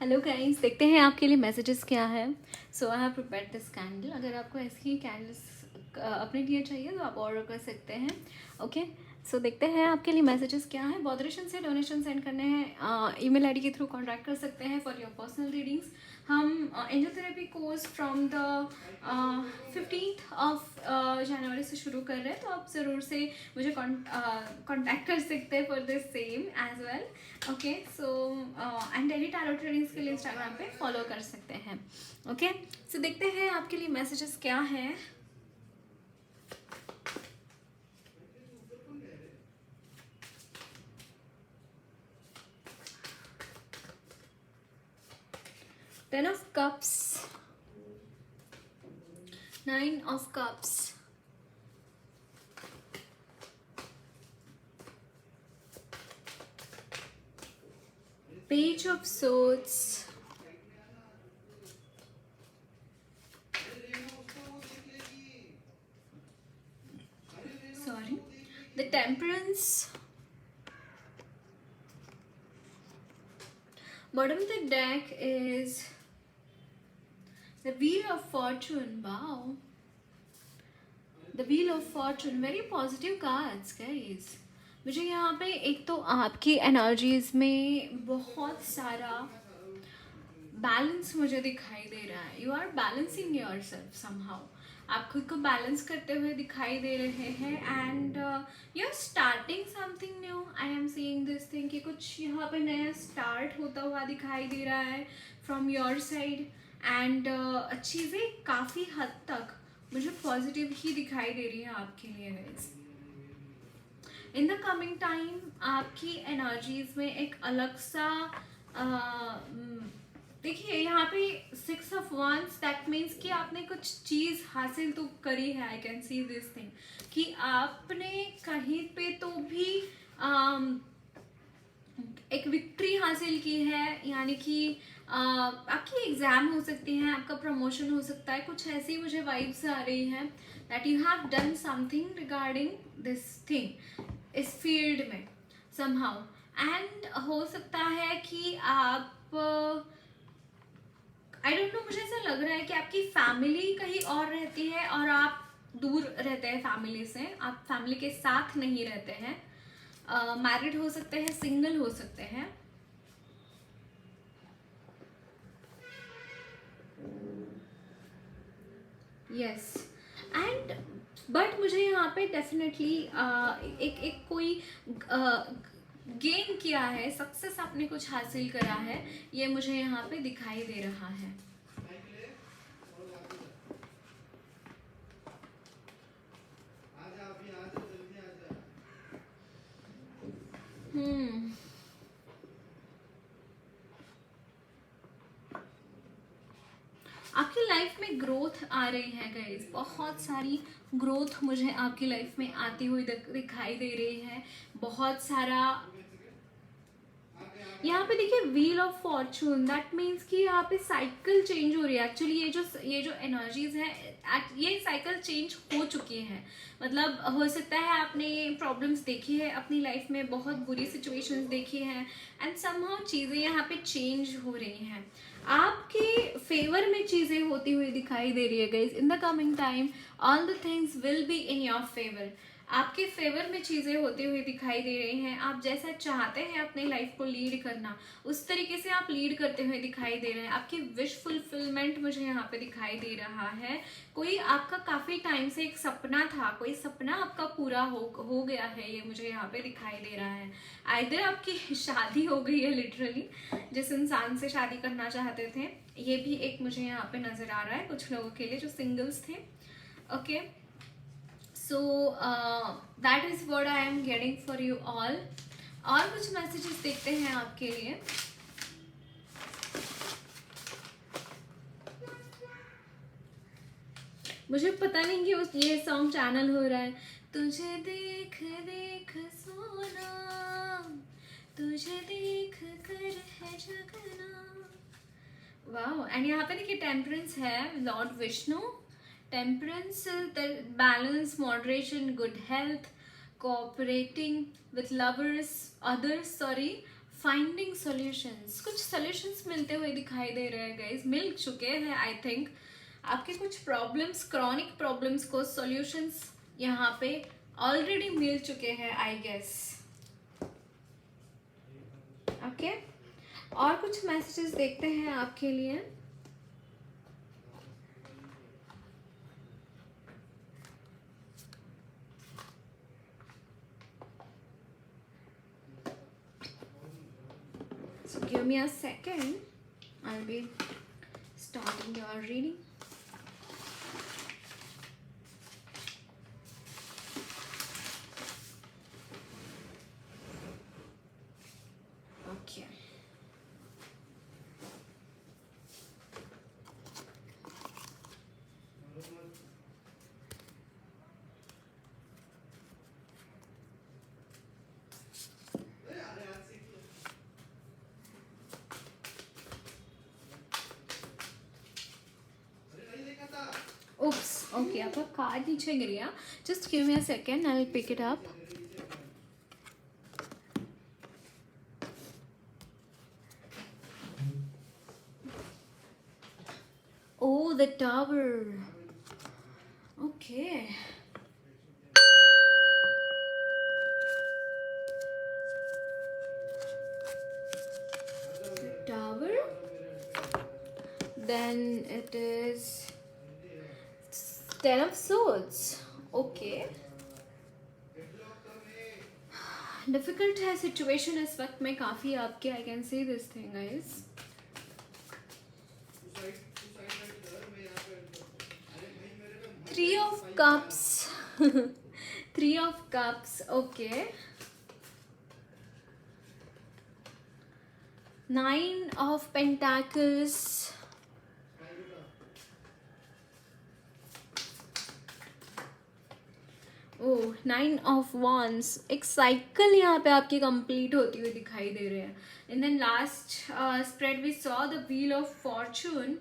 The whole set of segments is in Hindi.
हेलो गाइस, देखते हैं आपके लिए मैसेजेस क्या है। So I have prepared this candle. अगर आपको ऐसी कैंडल्स अपने लिए चाहिए तो आप ऑर्डर कर सकते हैं। ओके, सो देखते हैं आपके लिए मैसेजेस क्या है। बॉदरेशन से डोनेशन सेंड करने हैं, ईमेल आईडी के थ्रू कॉन्टैक्ट कर सकते हैं फॉर योर पर्सनल रीडिंग्स। हम angel therapy course from the 15th of January से शुरू कर रहे हैं, तो आप ज़रूर से मुझे कॉन्टैक्ट कर सकते हैं for this same as well. Okay, so and daily tarot readings के लिए इंस्टाग्राम पे फॉलो कर सकते हैं। ओके, सो देखते हैं आपके लिए मैसेजेस क्या है। Ten of Cups, Nine of Cups, Page of Swords, sorry, the Temperance. Bottom of the deck is the Wheel of Fortune. Wow, the Wheel of Fortune, very positive cards guys. मुझे यहाँ पे एक तो आपकी एनर्जीज में बहुत सारा बैलेंस मुझे दिखाई दे रहा है। You are balancing yourself somehow. आप खुद को बैलेंस करते हुए दिखाई दे रहे हैं and you are starting something new. I am seeing this thing कि कुछ यहाँ पे नया स्टार्ट होता हुआ दिखाई दे रहा है फ्रॉम योर साइड एंड चीज़ें काफ़ी हद तक मुझे पॉजिटिव ही दिखाई दे रही है आपके लिए guys. In the coming time आपकी एनर्जीज में एक अलग सा देखिए यहाँ पे 6 of Wands, दैट मीन्स कि आपने कुछ चीज़ हासिल तो करी है। आई कैन सी दिस थिंग कि आपने कहीं पे तो भी एक विक्ट्री हासिल की है, यानी कि आपकी एग्ज़ाम हो सकती है, आपका प्रमोशन हो सकता है, कुछ ऐसी मुझे वाइब्स आ रही हैं that you have done something regarding this thing इस फील्ड में समहाउ। एंड हो सकता है कि आप आई डोंट नो, मुझे ऐसा लग रहा है कि आपकी फैमिली कहीं और रहती है और आप दूर रहते हैं फैमिली से, आप फैमिली के साथ नहीं रहते हैं। मैरिड हो सकते हैं, सिंगल हो सकते हैं। यस, एंड बट मुझे यहाँ पे डेफिनेटली एक कोई गेन किया है, सक्सेस आपने कुछ हासिल करा है, ये मुझे यहाँ पे दिखाई दे रहा है। आपकी लाइफ में ग्रोथ आ रही है गाइज, बहुत सारी ग्रोथ मुझे आपकी लाइफ में आती हुई दिखाई दे रही है। बहुत सारा यहाँ पे देखिए wheel of Fortune, that means कि यहाँ पे साइकिल चेंज हो रही है। एक्चुअली ये जो एनर्जीज है, ये साइकिल चेंज हो चुकी है। मतलब हो सकता है आपने ये प्रॉब्लम्स देखी है अपनी लाइफ में, बहुत बुरी सिचुएशंस देखी हैं एंड समहाउ चीज़ें यहाँ पे चेंज हो रही हैं। आपके फेवर में चीज़ें होती हुई दिखाई दे रही है guys. In the coming time all the things will be in your favour. आपके फेवर में चीज़ें होती हुई दिखाई दे रही हैं। आप जैसा चाहते हैं अपनी लाइफ को लीड करना, उस तरीके से आप लीड करते हुए दिखाई दे रहे हैं। आपकी विश फुलफिलमेंट मुझे यहाँ पे दिखाई दे रहा है। कोई आपका काफ़ी टाइम से एक सपना था, कोई सपना आपका पूरा हो गया है, ये मुझे यहाँ पे दिखाई दे रहा है। आइदर आपकी शादी हो गई है लिटरली, जिस इंसान से शादी करना चाहते थे, ये भी एक मुझे यहाँ पे नज़र आ रहा है कुछ लोगों के लिए जो सिंगल्स थे। Okay, so that is what I am getting for you all. और कुछ मैसेजेस देखते हैं आपके लिए। मुझे पता नहीं कि उस ये सॉन्ग चैनल हो रहा है। तुझे देख देख सोना, तुझे देख कर है जगना। वाओ, एंड यहाँ पे देखिए टेम्परेंस है, Lord Vishnu. Temperance, balance, moderation, good health, cooperating with lovers, others, sorry, finding solutions, कुछ सॉल्यूशंस मिलते हुए दिखाई दे रहे हैं गाइस, मिल चुके हैं आई थिंक। आपके कुछ प्रॉब्लम्स, क्रॉनिक प्रॉब्लम्स को सॉल्यूशंस यहाँ पे ऑलरेडी मिल चुके हैं आई गेस। ओके, और कुछ मैसेजेस देखते हैं आपके लिए। So give me a second, I'll be starting your reading. Okay. Oops, okay, आपका कार्ड नीचे गिर गया। Just give me a second, I'll pick it up. Oh, the tower. Okay. The tower. Then it is Ten of Swords. Okay. Difficult है सिचुएशन इस वक्त में काफ़ी आपके। आई can see this thing guys. Three of cups, three of cups, okay. Nine of pentacles, oh, nine of wands. एक साइकिल यहाँ पे आपकी कंप्लीट होती हुई दिखाई दे रहे हैं। And then last spread we saw the wheel of fortune.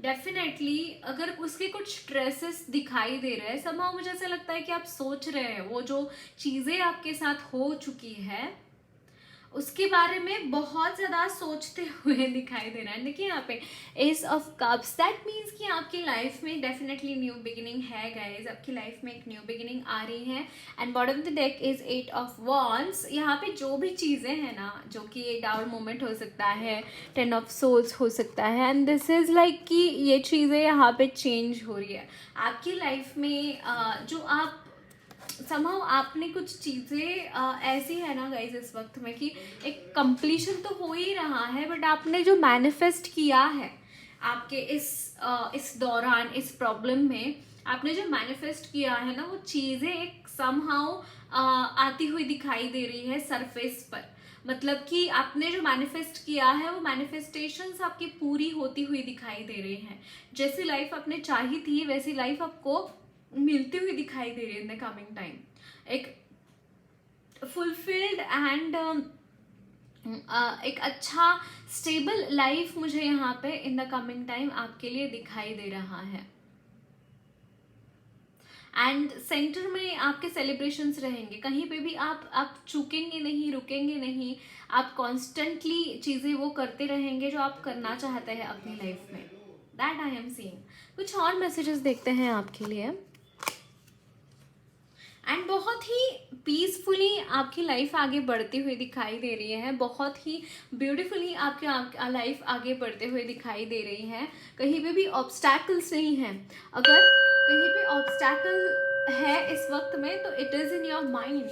Definitely अगर उसके कुछ स्ट्रेसेस दिखाई दे रहे हैं, somehow मुझे ऐसा लगता है कि आप सोच रहे हैं वो जो चीज़ें आपके साथ हो चुकी है उसके बारे में बहुत ज़्यादा सोचते हुए दिखाई दे रहा है। देखिए यहाँ पे ace of cups, that means कि आपकी लाइफ में डेफिनेटली न्यू बिगिनिंग है गाइज। आपकी लाइफ में एक न्यू बिगिनिंग आ रही है। And bottom of the deck is eight of wands. यहाँ पे जो भी चीज़ें हैं ना, जो कि ये डाउन मोमेंट हो सकता है, टेन ऑफ सोल्स हो सकता है, एंड दिस इज़ लाइक कि ये चीज़ें यहाँ पे चेंज हो रही है आपकी लाइफ में। जो आप समहाउ आपने कुछ चीज़ें ऐसी है ना गाइज इस वक्त में कि एक कंप्लीशन तो हो ही रहा है, बट आपने जो मैनिफेस्ट किया है आपके इस दौरान, इस प्रॉब्लम में आपने जो मैनिफेस्ट किया है ना, वो चीज़ें एक समहाउ आती हुई दिखाई दे रही है सरफेस पर। मतलब कि आपने जो मैनिफेस्ट किया है वो मैनिफेस्टेशंस आपकी पूरी होती हुई दिखाई दे रही हैं। जैसी लाइफ आपने चाही थी वैसी लाइफ आपको मिलती हुई दिखाई दे रही है इन द कमिंग टाइम। एक फुलफिल्ड एंड एक अच्छा स्टेबल लाइफ मुझे यहाँ पे इन द कमिंग टाइम आपके लिए दिखाई दे रहा है। एंड सेंटर में आपके सेलिब्रेशंस रहेंगे। कहीं पे भी आप चूकेंगे नहीं, रुकेंगे नहीं। आप कॉन्स्टेंटली चीज़ें वो करते रहेंगे जो आप करना चाहते हैं अपनी लाइफ में। That I am seeing. कुछ और मैसेजेस देखते हैं आपके लिए। एंड बहुत ही पीसफुली आपकी लाइफ आगे बढ़ती हुई दिखाई दे रही है। बहुत ही ब्यूटीफुली आपकी लाइफ आगे बढ़ते हुए दिखाई दे रही है। कहीं पे भी ऑब्स्टैकल्स नहीं हैं। अगर कहीं पे ऑब्स्टैकल है इस वक्त में तो it is in your mind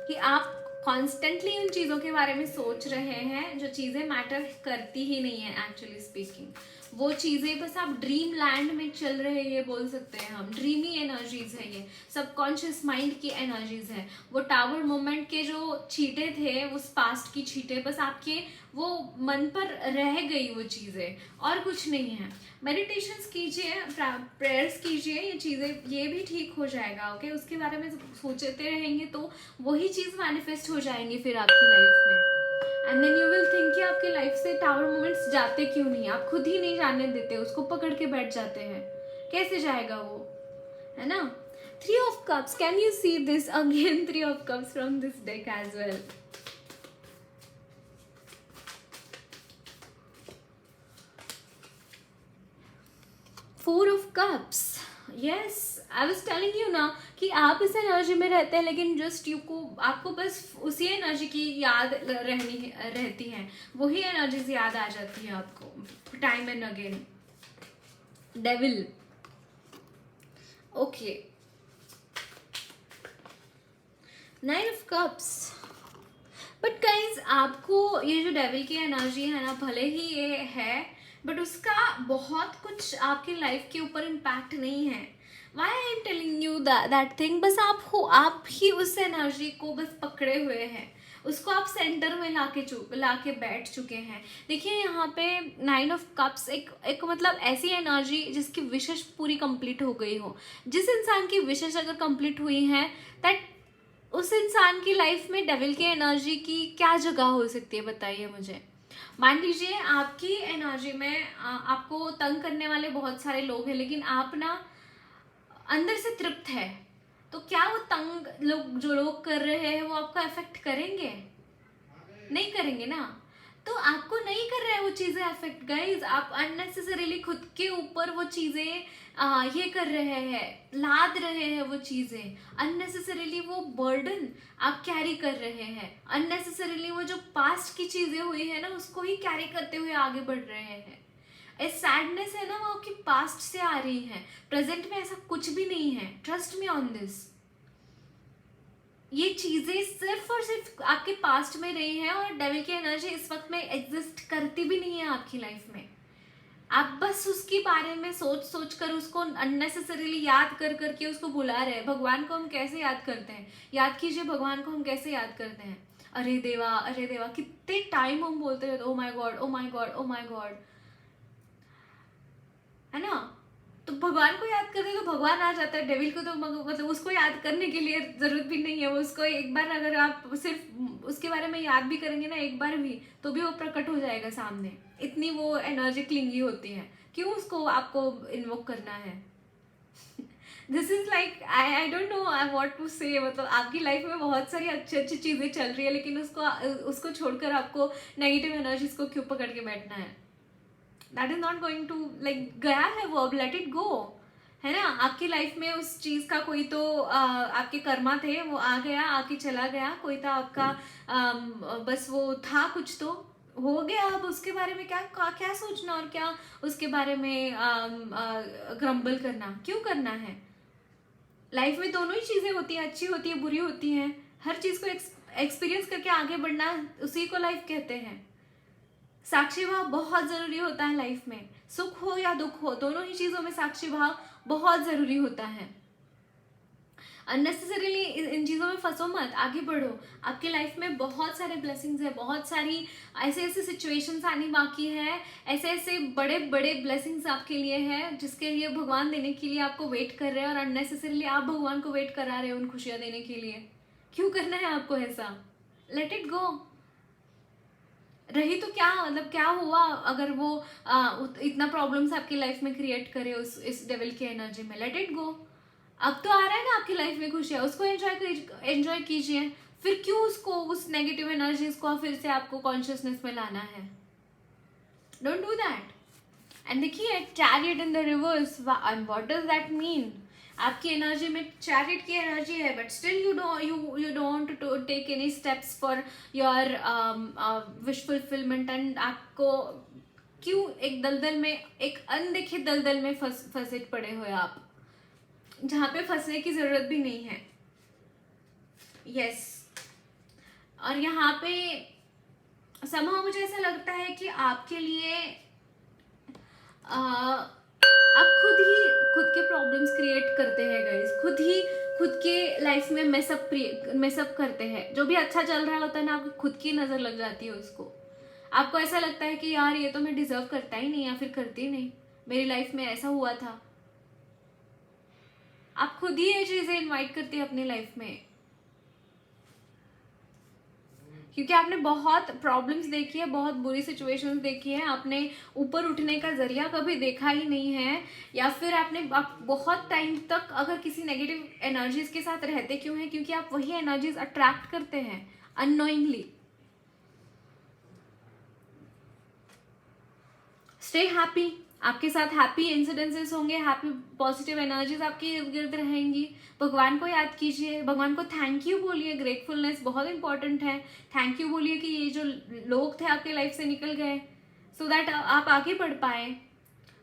कि आप कॉन्स्टेंटली उन चीज़ों के बारे में सोच रहे हैं जो चीज़ें मैटर करती ही नहीं है एक्चुअली स्पीकिंग। वो चीज़ें बस आप ड्रीम लैंड में चल रहे हैं, ये बोल सकते हैं हम। ड्रीमी एनर्जीज है, ये सबकॉन्शियस माइंड की एनर्जीज है। वो टावर मोमेंट के जो चीटे थे, उस पास्ट की चीटे बस आपके वो मन पर रह गई वो चीज़ें, और कुछ नहीं है। मेडिटेशंस कीजिए, प्रेयर्स कीजिए, ये चीज़ें ये भी ठीक हो जाएगा। ओके, उसके बारे में सोचते रहेंगे तो वही चीज़ मैनिफेस्ट हो जाएंगी फिर आपकी लाइफ में। And then you will think कि आपके लाइफ से टावर मोमेंट्स जाते क्यों नहीं, आप खुद ही नहीं जाने देते, उसको पकड़ के बैठ जाते हैं। कैसे जाएगा वो, है ना। Three of cups, can you see this again, three of cups from this deck as well. Cups, yes I was telling you ना कि आप इस एनर्जी में रहते हैं, लेकिन जस्ट यू को आपको बस उसी एनर्जी की याद रहती है, वही एनर्जीज याद आ जाती है आपको time and again. Devil, okay, 9 of cups. But guys आपको ये जो डेविल की एनर्जी है ना, भले ही ये है बट उसका बहुत कुछ आपकी लाइफ के ऊपर इम्पैक्ट नहीं है. Why I am telling you that thing, बस आप ही उस एनर्जी को बस पकड़े हुए हैं, उसको आप सेंटर में लाके बैठ चुके हैं. देखिए यहाँ पे 9 ऑफ कप्स एक मतलब ऐसी एनर्जी जिसकी विशेष पूरी कंप्लीट हो गई हो. जिस इंसान की विशेष अगर कंप्लीट हुई है, दैट उस इंसान की लाइफ में डेविल की एनर्जी की क्या जगह हो सकती है, बताइए मुझे. मान लीजिए आपकी एनर्जी में आपको तंग करने वाले बहुत सारे लोग हैं, लेकिन आप ना अंदर से तृप्त है, तो क्या वो तंग लोग जो लोग कर रहे हैं वो आपको अफेक्ट करेंगे? नहीं करेंगे ना. तो आपको नहीं कर रहे हैं वो चीज़ें अफेक्ट. गाइज आप अननेसेसरीली खुद के ऊपर वो चीज़ें ये कर रहे हैं, लाद रहे हैं वो चीज़ें. अननेसेसरीली वो बर्डन आप कैरी कर रहे हैं. अननेसेसरीली वो जो पास्ट की चीज़ें हुई है ना, उसको ही कैरी करते हुए आगे बढ़ रहे हैं. ए सैडनेस है ना, वो आपकी पास्ट से आ रही है. प्रेजेंट में ऐसा कुछ भी नहीं है. Trust me on this. ये चीजें सिर्फ और सिर्फ आपके पास्ट में रही हैं, और डेविल की एनर्जी इस वक्त में एग्जिस्ट करती भी नहीं है आपकी लाइफ में. आप बस उसके बारे में सोच कर उसको अननेसेसरीली याद कर करके उसको भुला रहे हैं. भगवान को हम कैसे याद करते हैं? याद कीजिए भगवान को हम कैसे याद करते हैं. अरे देवा, कितने टाइम हम बोलते हैं oh my God, oh my God, oh my God, है ना. तो भगवान को याद करते तो भगवान आ जाता है. डेविल को तो मतलब उसको याद करने के लिए जरूरत भी नहीं है. वो उसको एक बार अगर आप सिर्फ उसके बारे में याद भी करेंगे ना एक बार भी, तो भी वो प्रकट हो जाएगा सामने. इतनी वो एनर्जी क्लिंगी होती है. क्यों उसको आपको इन्वोक करना है? This is like I don't know what to say. मतलब आपकी लाइफ में बहुत सारी अच्छी अच्छी चीजें चल रही है, लेकिन उसको छोड़कर आपको नेगेटिव एनर्जीज को क्यों पकड़ के बैठना है? That is not going to like, गया है वो, अब लेट इट गो, है ना. आपकी लाइफ में उस चीज का कोई तो आपके कर्मा थे, वो आ गया, आके चला गया. कोई था आपका बस वो था, कुछ तो हो गया. अब उसके बारे में क्या सोचना, और क्या उसके बारे में ग्रम्बल करना, क्यों करना है? लाइफ में दोनों ही चीजें होती हैं, अच्छी होती है, बुरी होती हैं. हर चीज को एक्सपीरियंस करके आगे बढ़ना, उसी को लाइफ कहते हैं. साक्षी भाव बहुत जरूरी होता है लाइफ में. सुख हो या दुख हो, दोनों ही चीजों में साक्षी भाव बहुत जरूरी होता है. अननेसेसरीली इन चीजों में फंसो मत, आगे बढ़ो. आपके लाइफ में बहुत सारे ब्लेसिंग्स है, बहुत सारी ऐसे सिचुएशंस आनी बाकी है. ऐसे बड़े बड़े ब्लेसिंग्स आपके लिए है, जिसके लिए भगवान देने के लिए आपको वेट कर रहे हैं. और अननेसेसरीली आप भगवान को वेट करा रहे हो उन खुशियां देने के लिए. क्यों करना है आपको ऐसा? Let it go. रही तो क्या, मतलब क्या हुआ अगर वो इतना प्रॉब्लम्स आपकी लाइफ में क्रिएट करे इस डेविल की एनर्जी में. Let it go. अब तो आ रहा है ना आपकी लाइफ में खुशियाँ, उसको एंजॉय कीजिए. फिर क्यों उसको उस नेगेटिव एनर्जीज को फिर से आपको कॉन्शियसनेस में लाना है? Don't do that. एंड देखिए chariot in the reverse, what does that mean? आपकी एनर्जी में चैरिट की एनर्जी है, but still you don't to take any steps for your wish fulfilment. एंड आपको क्यों एक दलदल में, एक अनदेखे दलदल में फंसे पड़े हो आप, जहाँ पे फंसने की जरूरत भी नहीं है. यस. और यहाँ पे somehow मुझे ऐसा लगता है कि आपके लिए आप खुद के प्रॉब्लम्स क्रिएट करते हैं गाइस. खुद के लाइफ में मेसअप करते हैं. जो भी अच्छा चल रहा होता है ना, आपको खुद की नजर लग जाती है उसको. आपको ऐसा लगता है कि यार ये तो मैं डिजर्व करता ही नहीं, या फिर करती नहीं, मेरी लाइफ में ऐसा हुआ था. आप खुद ही ये चीजें इनवाइट करती है अपनी लाइफ में, क्योंकि आपने बहुत प्रॉब्लम्स देखी है, बहुत बुरी सिचुएशंस देखी है. आपने ऊपर उठने का जरिया कभी देखा ही नहीं है, या फिर आप बहुत टाइम तक अगर किसी नेगेटिव एनर्जीज के साथ रहते क्यों हैं? क्योंकि आप वही एनर्जीज अट्रैक्ट करते हैं अननोइंगली. Stay happy. आपके साथ हैप्पी इंसिडेंसेस होंगे, हैप्पी पॉजिटिव एनर्जीज आपके इर्द गिर्द रहेंगी। भगवान को याद कीजिए, भगवान को थैंक यू बोलिए, ग्रेटफुलनेस बहुत इंपॉर्टेंट है। थैंक यू बोलिए कि ये जो लोग थे आपके लाइफ से निकल गए, सो दैट आप आगे बढ़ पाए।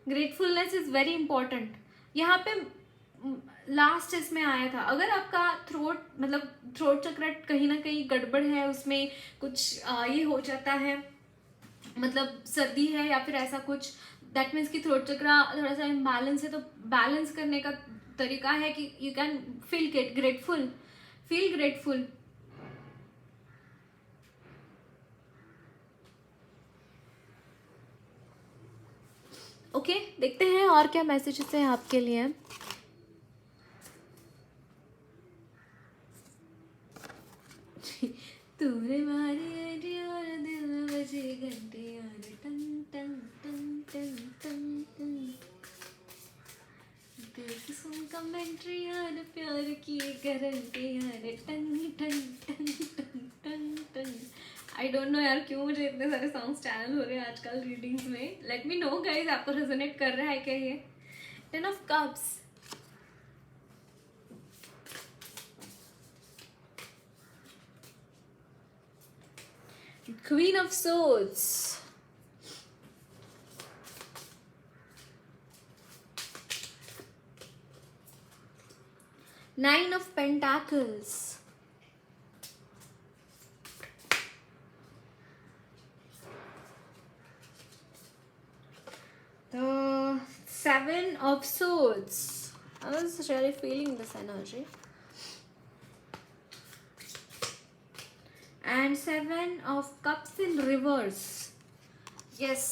Gratefulness is very important. यहाँ पे लास्ट इसमें आया था, अगर आपका थ्रोट चक्र कहीं ना कहीं गड़बड़ है, उसमें कुछ ये हो जाता है, मतलब सर्दी है या फिर ऐसा कुछ, दैट मीन्स कि थ्रोट चक्र थोड़ा सा इम्बैलेंस है, तो बैलेंस करने का तरीका है कि you can feel grateful. Okay, देखते हैं और क्या मैसेजेस हैं आपके लिए। तूने मारी और दिल बजे घंटे और टन टन टन टन टन टन, दिल की सुन कमेंट्री और प्यार की गारंटी और टन टन टन टन टन टन। आई डोंट नो यार क्यों मुझे इतने सारे सॉन्ग्स चैनल हो रहे हैं आजकल रीडिंग्स में। लेट मी नो गाइज, आपको रेजोनेट कर रहा है क्या ये? 10 of Cups, Queen of Swords, Nine of Pentacles, the Seven of Swords. I was really feeling this energy. And Seven of Cups in reverse. Yes,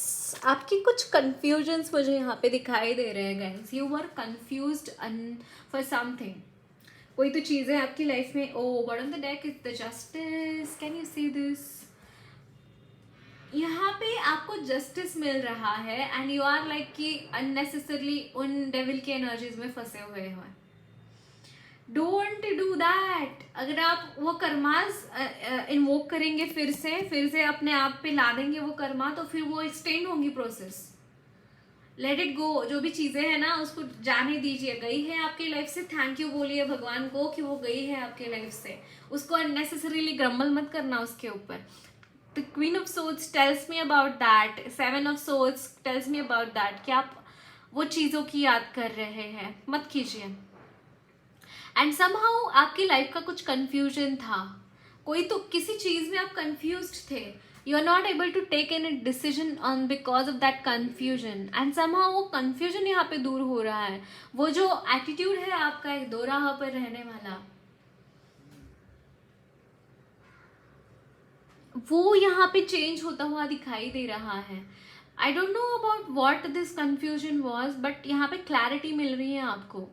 आपकी कुछ confusions मुझे यहाँ पे दिखाई दे रहे हैं guys. You were confused for something. कोई तो चीज़ें आपकी लाइफ में, oh, bottom of the deck is the Justice. Can you see this? यहाँ पे आपको जस्टिस मिल रहा है एंड यू आर लाइक कि अननेसेसरली उन डेविल की एनर्जीज में फंसे हुए हो। Don't do that. अगर आप वो कर्मास इन्वोक करेंगे फिर से अपने आप पे ला देंगे वो कर्मा, तो फिर वो एक्सटेंड होंगी प्रोसेस। Let it go. जो भी चीजें हैं ना उसको जाने दीजिए। गई है आपकी लाइफ से, थैंक यू बोलिए भगवान को कि वो गई है आपके लाइफ से। उसको अननेसेसरीली ग्रम्बल मत करना उसके ऊपर। The Queen of Swords tells me about that. Seven of Swords tells me about that. कि आप वो चीज़ों की याद कर रहे हैं, मत कीजिए। एंड somehow आपकी लाइफ का कुछ confusion था, कोई तो किसी चीज़ में आप confused थे। You are not able to take any decision on because of that confusion. And somehow वो confusion यहाँ पे दूर हो रहा है। वो जो attitude है आपका एक दो राह पर रहने वाला, वो यहाँ पे चेंज होता हुआ दिखाई दे रहा है। आई don't know about what this confusion was, but यहाँ पे क्लैरिटी मिल रही है आपको।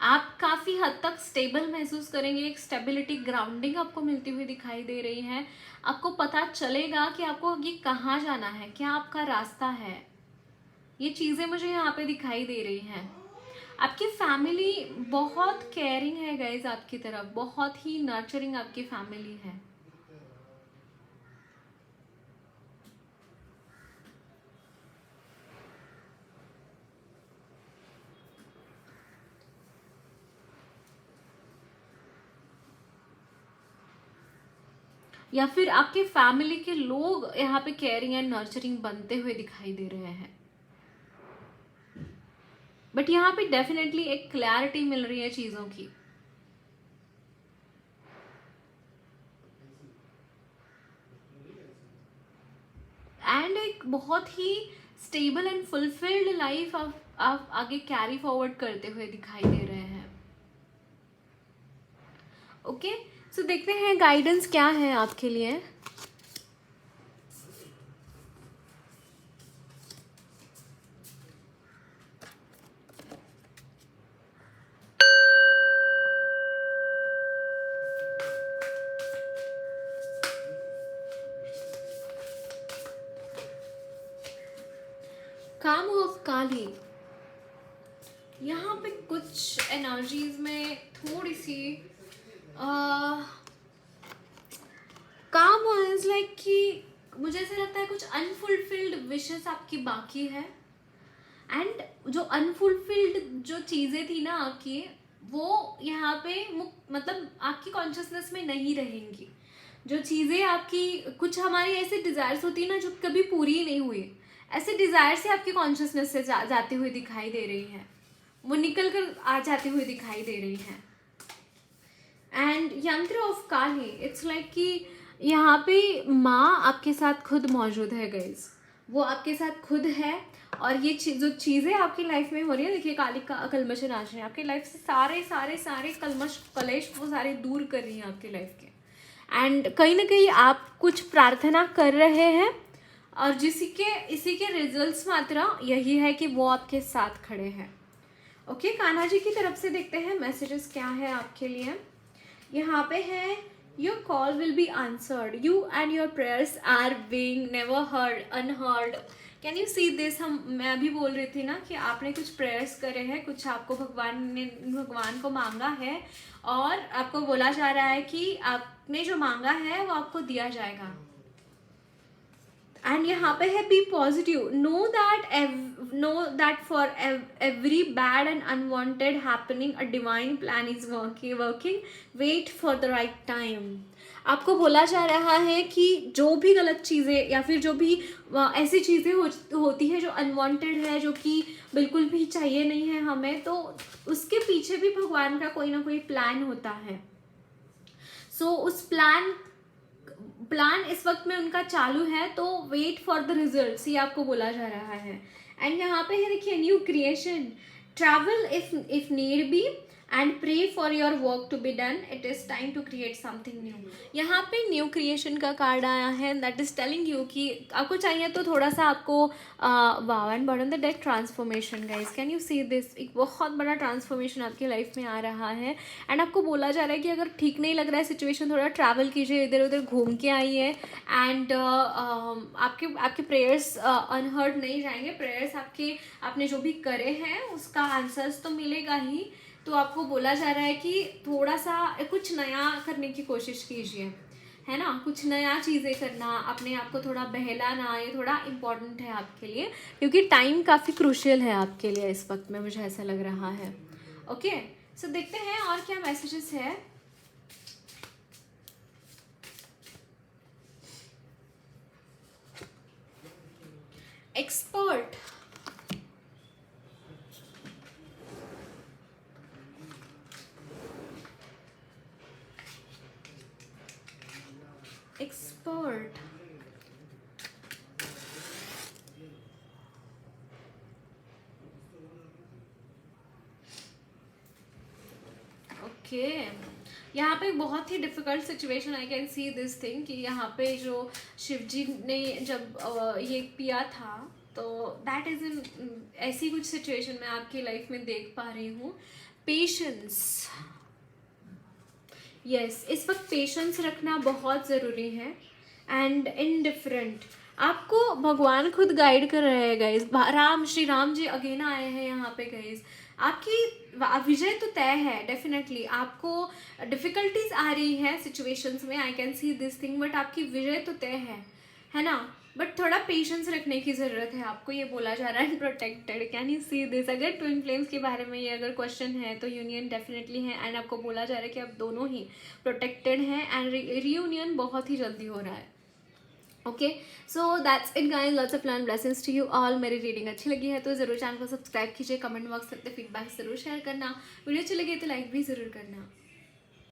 आप काफ़ी हद तक स्टेबल महसूस करेंगे, एक स्टेबिलिटी, ग्राउंडिंग आपको मिलती हुई दिखाई दे रही है। आपको पता चलेगा कि आपको ये कहाँ जाना है, क्या आपका रास्ता है। ये चीज़ें मुझे यहाँ पे दिखाई दे रही हैं। आपकी फैमिली बहुत केयरिंग है गाइज आपकी तरफ, बहुत ही नर्चरिंग आपकी फैमिली है। या फिर आपके फैमिली के लोग यहाँ पे केयरिंग एंड नर्चरिंग बनते हुए दिखाई दे रहे हैं। बट यहाँ पे डेफिनेटली एक क्लैरिटी मिल रही है चीजों की। एंड एक बहुत ही स्टेबल एंड फुलफिल्ड लाइफ आप आगे कैरी फॉरवर्ड करते हुए दिखाई दे रहे हैं। ओके, सो देखते हैं गाइडेंस क्या है आपके लिए। काम ऑफ काली, यहाँ पे कुछ एनर्जीज में थोड़ी सी काम इज लाइक कि मुझे ऐसा लगता है कुछ अनफुलफिल्ड विशेस आपकी बाकी है। एंड जो अनफुलफिल्ड जो चीज़ें थी ना आपकी, वो यहाँ पे मतलब आपकी कॉन्शियसनेस में नहीं रहेंगी। जो चीज़ें आपकी, कुछ हमारी ऐसे डिज़ायर्स होती है ना जो कभी पूरी ही नहीं हुई, ऐसे डिज़ायर से आपकी कॉन्शियसनेस से जाते हुए दिखाई दे रही हैं, वो निकल कर आ जाते हुए दिखाई दे रही हैं। एंड यंत्र ऑफ काली, इट्स लाइक कि यहाँ पे माँ आपके साथ खुद मौजूद है गाइज, वो आपके साथ खुद है। और ये जो चीज़ें आपकी लाइफ में हो रही है, देखिए काली का कलमश नाश आपकी लाइफ से सारे सारे सारे कलमश कलेश वो सारे दूर कर रही हैं आपकी लाइफ के। एंड कहीं ना कहीं आप कुछ प्रार्थना कर रहे हैं और इसी के रिजल्ट्स मात्र यही है कि वो आपके साथ खड़े हैं। ओके, कान्हा जी की तरफ से देखते हैं मैसेजेस क्या है आपके लिए। यहाँ पे है, your call will be answered, you and your prayers are being never heard unheard. Can you see this? मैं अभी बोल रही थी ना कि आपने कुछ प्रेयर्स करे हैं, कुछ आपको भगवान को मांगा है और आपको बोला जा रहा है कि आपने जो मांगा है वो आपको दिया जाएगा। एंड यहाँ पे है be positive, know that for every bad and unwanted happening a divine plan is working, wait for the right time. आपको बोला जा रहा है कि जो भी गलत चीज़ें या फिर जो भी ऐसी चीज़ें होती है जो अनवांटेड है, जो कि बिल्कुल भी चाहिए नहीं है हमें, तो उसके पीछे भी भगवान का कोई ना कोई प्लान होता है। सो उस प्लान इस वक्त में उनका चालू है, तो वेट फॉर द रिजल्ट्स, ये आपको बोला जा रहा है। एंड यहाँ पे है देखिए, new creation, travel if need be and pray for your work to be done, it is time to create something new. यहाँ पे न्यू क्रिएशन का कार्ड आया है, दैट इज टेलिंग यू कि आपको चाहिए तो थोड़ा सा आपको wow and burden the death transformation guys, can you see this? एक बहुत बड़ा ट्रांसफॉर्मेशन आपकी लाइफ में आ रहा है। एंड आपको बोला जा रहा है कि अगर ठीक नहीं लग रहा है सिचुएशन, थोड़ा ट्रैवल कीजिए, इधर उधर घूम के आइए। एंड आपके प्रेयर्स अनहर्ड नहीं जाएंगे, प्रेयर्स आपने जो भी करे हैं उसका आंसर्स तो मिलेगा ही। तो आपको बोला जा रहा है कि थोड़ा सा कुछ नया करने की कोशिश कीजिए, है ना, कुछ नया चीज़ें करना, अपने आप को थोड़ा बहलाना, ये थोड़ा इम्पॉर्टेंट है आपके लिए, क्योंकि टाइम काफ़ी क्रूशियल है आपके लिए इस वक्त में, मुझे ऐसा लग रहा है। ओके, सो देखते हैं और क्या मैसेजेस है। Expert, expert, okay. यहाँ पे बहुत ही difficult situation, I can see this thing कि यहाँ पे जो शिव जी ने जब ये पिया था, तो दैट इज़ इन ऐसी कुछ सिचुएशन मैं आपकी लाइफ में देख पा रही हूँ। पेशेंस, यस, इस वक्त पेशेंस रखना बहुत ज़रूरी है। एंड इनडिफरेंट, आपको भगवान खुद गाइड कर रहे हैं गाइज, श्री राम जी अगेन आए हैं यहाँ पे गाइज। आपकी विजय तो तय है डेफिनेटली। आपको डिफ़िकल्टीज आ रही है सिचुएशंस में, आई can see this thing, but आपकी विजय तो तय है ना। बट थोड़ा पेशेंस रखने की ज़रूरत है आपको, ये बोला जा रहा है। Protected, can you see this? अगर ट्विन फ्लेम्स के बारे में ये अगर क्वेश्चन है तो यूनियन डेफिनेटली है। एंड आपको बोला जा रहा है कि आप दोनों ही प्रोटेक्टेड हैं एंड रीयूनियन बहुत ही जल्दी हो रहा है। Okay, so that's it guys, lots of love blessings to you all. मेरी रीडिंग अच्छी लगी है तो ज़रूर चैनल को सब्सक्राइब कीजिए, कमेंट बॉक्स में फीडबैक ज़रूर शेयर करना, वीडियो अच्छी लगी तो लाइक भी ज़रूर करना।